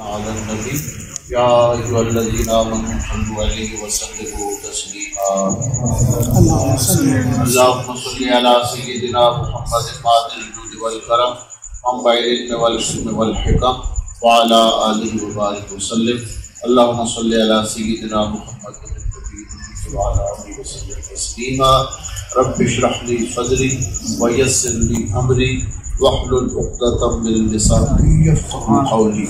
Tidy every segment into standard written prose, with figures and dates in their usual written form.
على النبي يا أيها الذين آمنوا صلوا عليه وسلموا تسليما اللهم صل على سيدنا محمد فاتح الجود والكرم منبع العلم والحلم والحكم وعلى آله وبارك وسلم اللهم صل على سيدنا محمد النبي وعلى آله وسلم تسليما رب اشرح لي صدري ويسر لي أمري واحلل عقدة من لساني يفقهوا قولي۔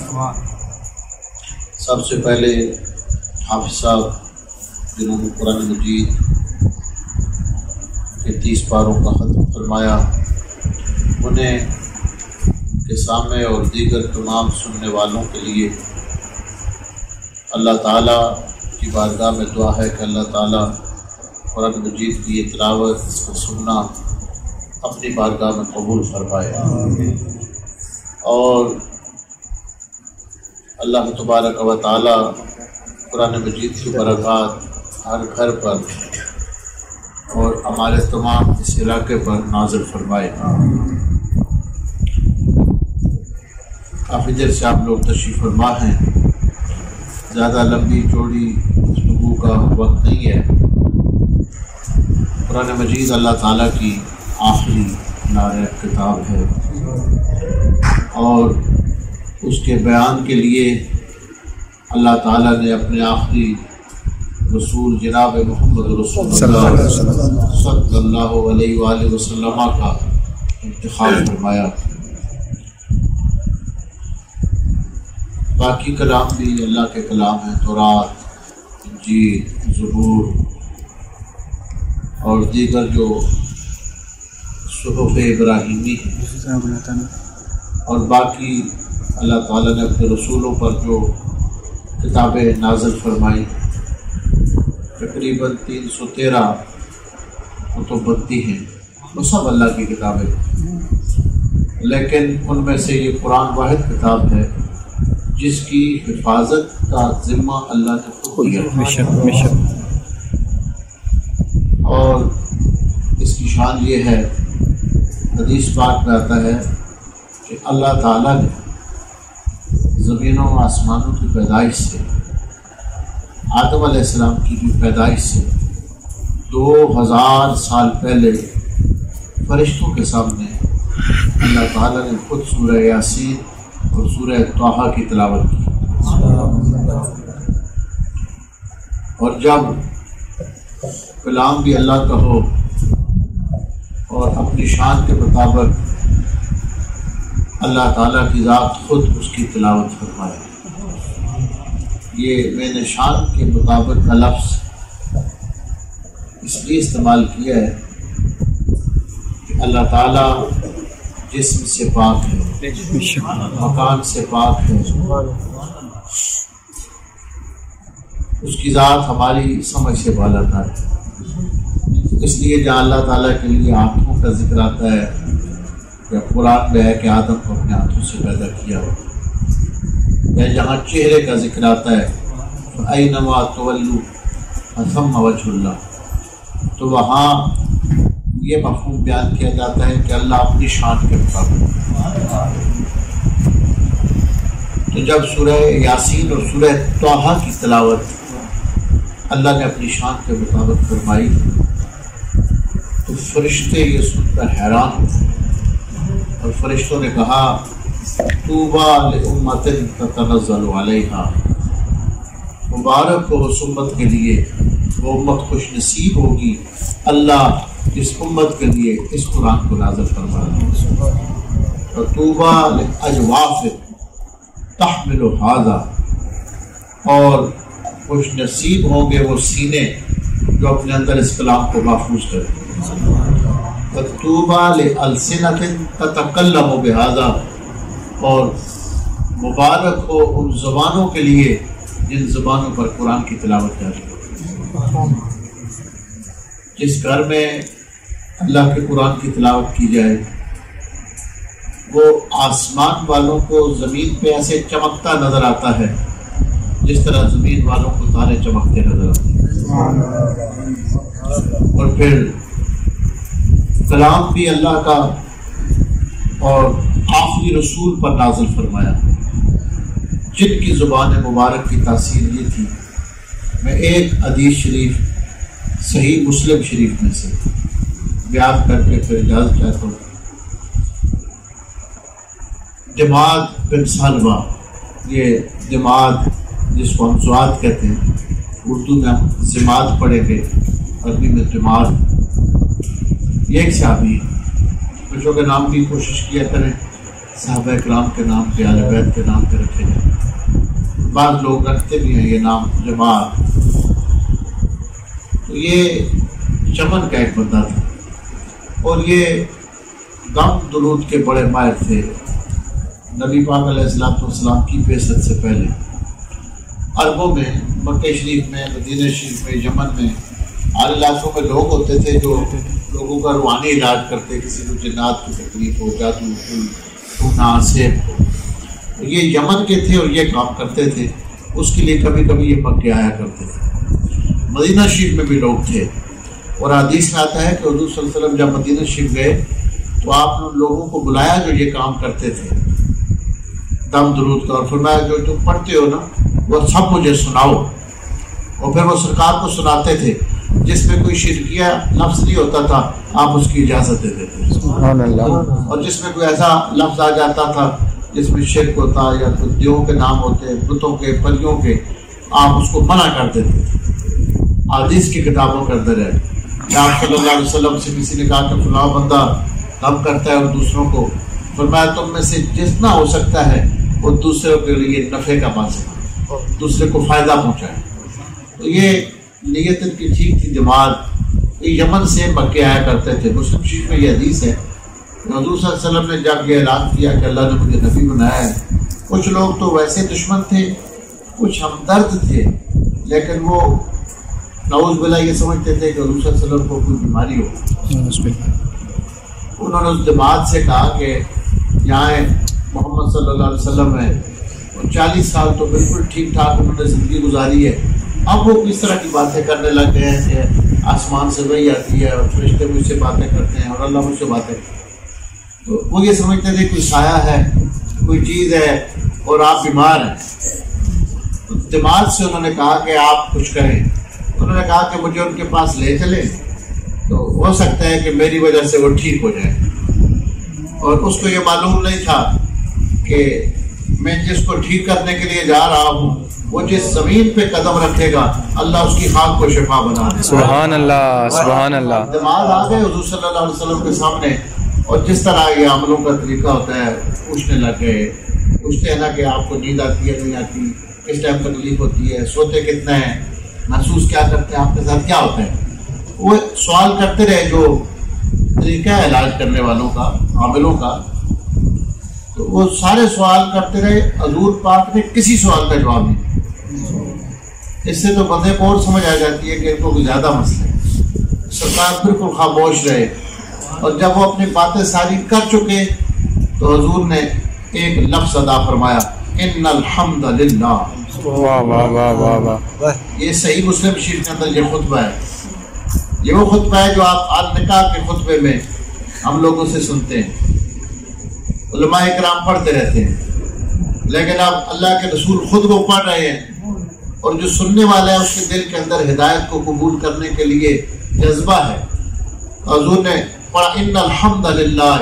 سب سے پہلے حافظ صاحب جنہوں نے قرآن مجید کے 30 پاروں کا ختم فرمایا، انہیں کے سامنے اور دیگر تمام سننے والوں کے لیے اللہ تعالیٰ کی بارگاہ میں دعا ہے کہ اللہ تعالیٰ قرآن مجید کی یہ تلاوت، اس کو سننا اپنی بارگاہ میں قبول فرمائے، اور اللہ تبارک و تعالی قرآن مجید کی برکات ہر گھر پر اور ہمارے تمام اس علاقے پر نازل فرمائے۔ کافی دیر سے آپ لوگ تشریف فرما ہیں، زیادہ لمبی چوڑی گفتگو کا وقت نہیں ہے۔ قرآن مجید اللہ تعالیٰ کی آخری ناریب کتاب ہے، اور اس کے بیان کے لیے اللہ تعالیٰ نے اپنے آخری رسول جناب محمد رسول اللہ صلی اللہ علیہ وآلہ وسلم کا انتخاب فرمایا۔ باقی کلام بھی اللہ کے کلام ہیں، تورات، انجیل، زبور اور دیگر جو صحف ابراہیمی ہیں، اور باقی اللہ تعالیٰ نے اپنے رسولوں پر جو کتابیں نازل فرمائی، تقریباً 313 کتب بنتی ہیں، وہ سب اللہ کی کتابیں، لیکن ان میں سے یہ قرآن واحد کتاب ہے جس کی حفاظت کا ذمہ اللہ نے خود لیا، اور اس کی شان یہ ہے، حدیث پاک میں آتا ہے کہ اللہ تعالیٰ نے زمینوں و آسمانوں کی پیدائش سے، آدم علیہ السلام کی بھی پیدائش سے 2000 سال پہلے فرشتوں کے سامنے اللہ تعالیٰ نے خود سورہ یاسین اور سورہ طٰہٰ کی تلاوت کی، اور جب کلام بھی اللہ کا ہو اور اپنی شان کے مطابق اللہ تعالیٰ کی ذات خود اس کی تلاوت فرمائے، یہ میں نے شان کے مطابق کا لفظ اس لیے استعمال کیا ہے کہ اللہ تعالیٰ جسم سے پاک ہے، مکان سے پاک ہے، اس کی ذات ہماری سمجھ سے بالاتر ہے۔ اس لیے جہاں اللہ تعالیٰ کے لیے آنکھوں کا ذکر آتا ہے، یا قرآن میں ہے کہ آدم کو اپنے ہاتھوں سے پیدا کیا ہو، یا جہاں چہرے کا ذکر آتا ہے فَأَيْنَمَا تُوَلُّوا فَثَمَّ وَجْهُ اللَّهِ، تو وہاں یہ مفہوم بیان کیا جاتا ہے کہ اللہ اپنی شان کے مطابق۔ تو جب سورہ یاسین اور سورہ طٰہٰ کی تلاوت اللہ نے اپنی شان کے مطابق فرمائی، تو فرشتے یہ سن کر حیران ہوئے، اور فرشتوں نے کہا طوبیٰ لأمۃ تتنزل علیہا، مبارک ہو اس امت کے لیے، وہ امت خوش نصیب ہوگی اللہ اس امت کے لیے اس قرآن کو نازل فرمایا، اور طوبیٰ لأجواف تحمل ھذا، اور خوش نصیب ہوں گے وہ سینے جو اپنے اندر اس کلام کو محفوظ کریں، طوبیٰ لألسنۃ تتکلم بھذا، اور مبارک ہو ان زبانوں کے لیے جن زبانوں پر قرآن کی تلاوت جاری ہو۔ جس گھر میں اللہ کے قرآن کی تلاوت کی جائے، وہ آسمان والوں کو زمین پہ ایسے چمکتا نظر آتا ہے جس طرح زمین والوں کو تارے چمکتے نظر آتے ہیں، اور پھر کلام بھی اللہ کا اور آخری رسول پر نازل فرمایا، جن کی زبان مبارک کی تاثیر یہ تھی، میں ایک حدیث شریف صحیح مسلم شریف میں سے بیان کر کے پھر اجازت چاہتا ہوں۔ جماعت بن سالبہ، یہ جماعت جس کو ہم زوات کہتے ہیں، اردو میں ہم جماعت پڑھیں گے، عربی میں جماعت، یہ ایک صحابی ہے۔ بچوں کے نام کی کوشش کیا کریں، صحابہ کرام کے نام کے، اہل بیت کے نام پہ رکھے جائیں۔ بعض لوگ رکھتے بھی ہیں یہ نام جماعت۔ تو یہ چمن کا ایک بندہ تھا اور یہ غم درود کے بڑے ماہر تھے۔ نبی پاک علیہ السلام کی بعثت سے پہلے عربوں میں، مکہ شریف میں، مدینہ شریف میں، یمن میں، ہر علاقوں میں لوگ ہوتے تھے جو لوگوں کا روحانی علاج کرتے، کسی کو جنات کی تکلیف ہو، جادو ہو، ناسب ہو۔ یہ یمن کے تھے اور یہ کام کرتے تھے، اس کے لیے کبھی کبھی یہ مکے آیا کرتے تھے۔ مدینہ شریف میں بھی لوگ تھے، اور حدیث میں آتا ہے کہ حضور صلی اللہ علیہ وسلم جب مدینہ شریف گئے تو آپ نے لوگوں کو بلایا جو یہ کام کرتے تھے دم درود کا، اور فرمایا جو تم پڑھتے ہو نا وہ سب مجھے سناؤ، اور پھر وہ سرکار کو سناتے تھے۔ جس میں کوئی شرکیہ لفظ نہیں ہوتا تھا آپ اس کی اجازت دے دیتے، سبحان اللہ، اور جس میں کوئی ایسا لفظ آ جاتا تھا جس میں شرک ہوتا یا دیووں کے نام ہوتے، بتوں کے، پریوں کے، آپ اس کو منع کر دیتے تھے۔ حدیث کی کتابوں کے اندر ہے کہ آپ صلی اللہ علیہ وسلم سے کسی نے کہا کہ فلاں بندہ غم کرتا ہے اور دوسروں کو، فرمایا تم میں سے جتنا ہو سکتا ہے وہ دوسروں کے لیے نفع کا باعث ہے، دوسرے کو فائدہ پہنچائے۔ تو یہ نیت ان کی ٹھیک تھی۔ جماعت یہ یمن سے مکے آیا کرتے تھے۔ مسلم شریف میں یہ حدیث ہے کہ حضور صلی اللہ علیہ وسلم نے جب یہ اعلان کیا کہ اللہ نے مجھے نبی بنایا ہے، کچھ لوگ تو ویسے دشمن تھے، کچھ ہمدرد تھے، لیکن وہ نعوذ باللہ یہ سمجھتے تھے کہ حضور صلی اللہ علیہ وسلم کو کوئی بیماری ہو۔ انہوں نے اس جماعت سے کہا کہ یہاں محمد صلی اللہ علیہ وسلم ہے، اور 40 سال تو بالکل ٹھیک ٹھاک انہوں نے زندگی گزاری ہے، اب وہ کس طرح کی باتیں کرنے لگ گئے ہیں کہ آسمان سے وحی آتی ہے اور فرشتے مجھ سے باتیں کرتے ہیں اور اللہ مجھ سے باتیں کرتے ہیں۔ تو وہ یہ سمجھتے تھے کوئی سایہ ہے، کوئی چیز ہے اور آپ بیمار ہیں۔ تو دماغ سے انہوں نے کہا کہ آپ کچھ کریں۔ انہوں نے کہا کہ مجھے ان کے پاس لے چلے تو ہو سکتا ہے کہ میری وجہ سے وہ ٹھیک ہو جائے۔ اور اس کو یہ معلوم نہیں تھا کہ میں جس کو ٹھیک کرنے کے لیے جا رہا ہوں وہ جس زمین پہ قدم رکھے گا اللہ اس کی خاک کو شفا بنا دے۔ سبحان اللہ، سبحان اللہ۔ دماغ آ گئے حضور صلی اللہ علیہ وسلم کے سامنے، اور جس طرح یہ عملوں کا طریقہ ہوتا ہے پوچھنے لگ گئے، پوچھتے ہیں نا کہ آپ کو نیند آتی ہے نہیں آتی، کس ٹائم تکلیف ہوتی ہے، سوتے کتنے ہیں، محسوس کیا کرتے ہیں، آپ کے ساتھ کیا ہوتا ہے۔ وہ سوال کرتے رہے جو طریقہ ہے علاج کرنے والوں کا، عاملوں کا۔ تو وہ سارے سوال کرتے رہے، حضور پاک نے کسی سوال کا جواب نہیں۔ اس سے تو بندے کو اور سمجھ آ جاتی ہے کہ ان کو کوئی زیادہ مسئلہ ہے۔ سرکار بالکل خاموش رہے، اور جب وہ اپنی باتیں ساری کر چکے تو حضور نے ایک لفظ ادا فرمایا، ان الحمد للہ۔ واہ واہ واہ واہ واہ۔ یہ صحیح مسلم شریف کے اندر یہ خطبہ ہے، یہ وہ خطبہ ہے جو آپ آل نکاح کے خطبے میں ہم لوگوں سے سنتے ہیں، علماء کرام پڑھتے رہتے ہیں، لیکن اب اللہ کے رسول خود وہ پڑھ رہے ہیں، اور جو سننے والا ہے اس کے دل کے اندر ہدایت کو قبول کرنے کے لیے جذبہ ہے۔ حضور نے پڑھا، ان الحمد للہ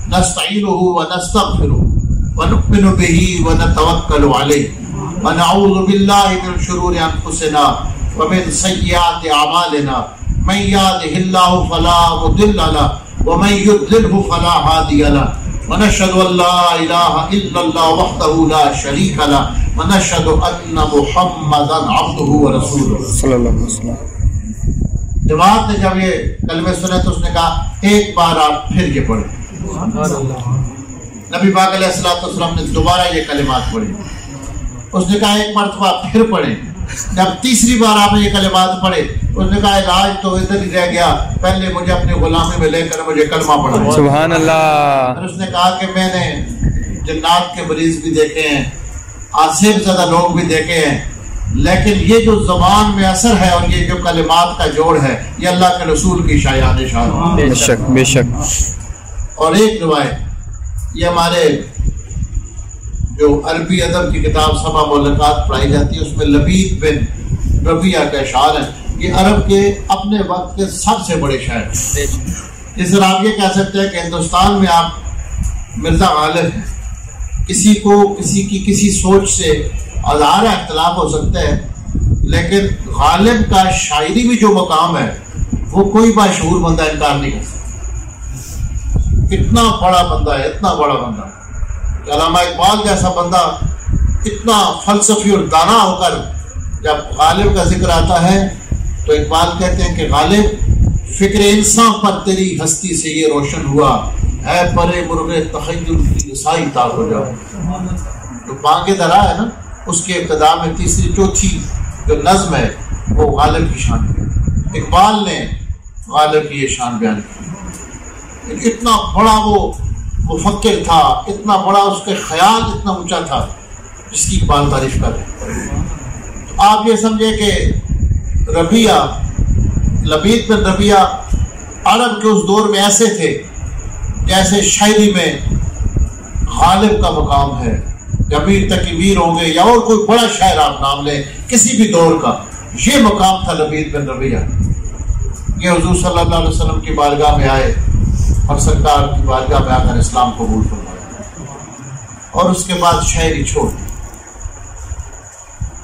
نستعینہ ونستغفرہ ونؤمن بہ ونتوکل علیہ ونعوذ باللہ من شرور انفسنا ومن سیئات اعمالنا من یہدہ اللہ فلا مضل لہ ومن یضللہ فلا ہادی لہ ونشهد ان لا اله الا الله وحده لا شريك له ونشهد ان محمدا عبده ورسوله صلی اللہ علیہ وسلم۔ جماعت نے جب یہ کلمے سنے تو اس نے کہا ایک بار آپ پھر یہ پڑھیں۔ نبی پاک علیہ السلام نے دوبارہ یہ کلمات پڑھی، اس نے کہا ایک مرتبہ پھر پڑھیں۔ جب تیسری بار آپ نے یہ کلمات پڑھے اس نے کہا علاج تو ادھر ہی رہ گیا، پہلے مجھے اپنی غلامی میں لے کر مجھے کلمہ پڑھا۔ سبحان اللہ۔ اور اس نے کہا کہ میں نے جنات کے مریض بھی دیکھے ہیں، آصف زدہ لوگ بھی دیکھے ہیں، لیکن یہ جو زبان میں اثر ہے اور یہ جو کلمات کا جوڑ ہے یہ اللہ کے رسول کی شایان شان۔ بے شک بے شک۔ اور ایک روایت یہ ہمارے جو عربی ادب کی کتاب سبع ملکات پڑھائی جاتی ہے، اس میں لبید بن ربیہ کا اشعار ہے. یہ عرب کے اپنے وقت کے سب سے بڑے شاعر ہیں. جس طرح آپ یہ کہہ سکتے ہیں کہ ہندوستان میں آپ مرزا غالب ہیں، کسی کو کسی کی کسی سوچ سے ہزارہ اختلاف ہو سکتا ہے، لیکن غالب کا شاعری بھی جو مقام ہے وہ کوئی باشعور بندہ انکار نہیں کر سکتا. اتنا بڑا بندہ ہے، اتنا بڑا بندہ کہ علامہ اقبال جیسا بندہ اتنا فلسفی اور دانا ہو کر جب غالب کا ذکر آتا ہے تو اقبال کہتے ہیں کہ غالب فکر انسان پر تیری ہستی سے یہ روشن ہوا، اے پرے مرغ تخیل کی عیسائی تار ہو جاؤ. تو بانگ درا ہے نا، اس کے ابتدا میں تیسری چوتھی جو نظم ہے وہ غالب کی شان ہے. اقبال نے غالب کی یہ شان بیان کی. اتنا بڑا وہ مفکر تھا، اتنا بڑا اس کے خیال اتنا اونچا تھا جس کی اقبال تعریف کر رہے ہیں. آپ یہ سمجھے کہ ربیہ، لبید بن ربیہ عرب کے اس دور میں ایسے تھے جیسے شاعری میں غالب کا مقام ہے. امیر تکبیر ہوں گے یا اور کوئی بڑا شاعر آپ نام لیں کسی بھی دور کا، یہ مقام تھا لبید بن ربیہ. یہ حضور صلی اللہ علیہ وسلم کی بارگاہ میں آئے اور سرکار کی بارگاہ میں آ کر اسلام قبول فرمایا اور اس کے بعد شاعری چھوڑ دی.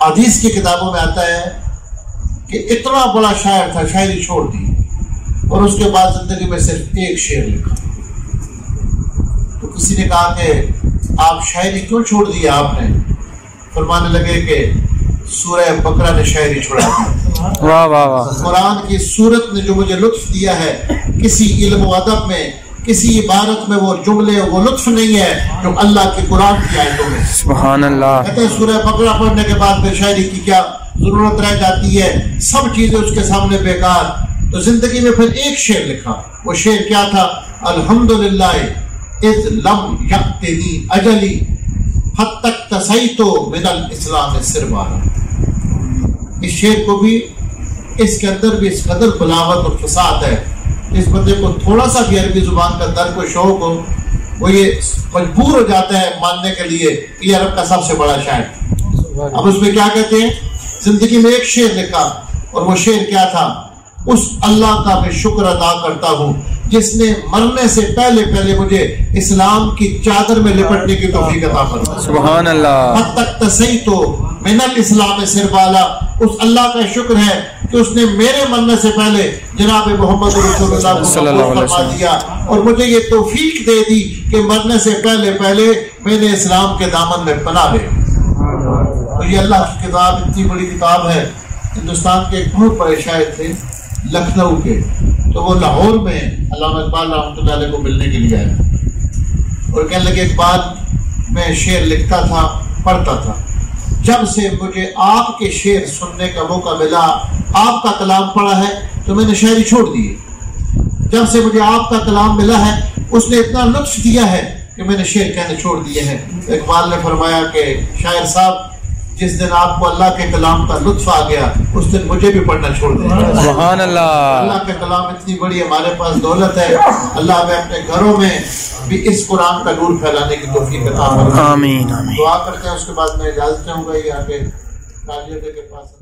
حدیث کی کتابوں میں آتا ہے کہ اتنا بڑا شاعر تھا، شاعری چھوڑ دی اور اس کے بعد زندگی میں صرف ایک شعر لکھا. تو کسی نے کہا کہ آپ شاعری کیوں چھوڑ دی آپ نے؟ فرمانے لگے کہ سورہ بقرہ نے شاعری چھوڑا دی. واہ واہ واہ. قرآن کی سورت نے جو مجھے لطف دیا ہے، کسی علم و ادب میں، کسی عبارت میں وہ جملے وہ لطف نہیں ہے جو اللہ کے قرآن کی آیتوں میں. سبحان اللہ. کہتے ہیں سورہ بقرہ پڑھنے کے بعد پھر شاعری کی کیا ضرورت رہ جاتی ہے، سب چیزیں اس کے سامنے بیکار. تو زندگی میں پھر ایک شعر لکھا. وہ شعر کیا تھا؟ الحمدللہ اذ لم یأتنی اجلی حتی اکتسیت من الاسلام سربارا. اس شعر کو بھی، اس کے اندر بھی اس قدر بلاغت اور فصاحت ہے، اس بندے کو تھوڑا سا بھی عربی زبان کا درک و شوق ہو وہ یہ مجبور ہو جاتا ہے ماننے کے لیے کہ یہ عرب کا سب سے بڑا شاعر. اب اس میں کیا کہتے ہیں؟ زندگی میں ایک شعر لکھا اور وہ شعر کیا تھا؟ اس اللہ کا میں شکر ادا کرتا ہوں جس نے مرنے سے پہلے پہلے مجھے اسلام کی چادر میں لپٹنے کی توفیق عطا فرمائی. سبحان اللہ. حد تک تسیت من الاسلام سربالا. اس اللہ کا شکر ہے کہ اس نے میرے مرنے سے پہلے جناب محمد رسول اللہ صلی اللہ علیہ وسلم دیا اور مجھے یہ توفیق دے دی کہ مرنے سے پہلے پہلے میں نے اسلام کے دامن میں پناہ لے. تو یہ اللہ کی کتاب اتنی بڑی کتاب ہے. ہندوستان کے ایک بہت بڑے شاعر تھے لکھنؤ کے، تو وہ لاہور میں علامہ اقبال رحمۃ اللہ علیہ کو ملنے کے لیے آئے اور کہنے لگے اقبال میں شعر لکھتا تھا، پڑھتا تھا، جب سے مجھے آپ کے شعر سننے کا موقع ملا، آپ کا کلام پڑھا ہے تو میں نے شاعری چھوڑ دی. جب سے مجھے آپ کا کلام ملا ہے اس نے اتنا لطف دیا ہے کہ میں نے شعر کہنے چھوڑ دیے ہیں. اقبال نے فرمایا کہ شاعر صاحب جس دن آپ کو اللہ کے کلام کا لطف آ گیا اس دن مجھے بھی پڑھنا چھوڑ دیں. سبحان اللہ. اللہ کا کلام اتنی بڑی ہمارے پاس دولت ہے، اللہ ہمیں اپنے گھروں میں بھی اس قرآن کا نور پھیلانے کی توفیق عطا فرمائے. آمین آمین. دعا کرتے ہیں، اس کے بعد میں اجازت چاہوں گا یہ آگے کے پاس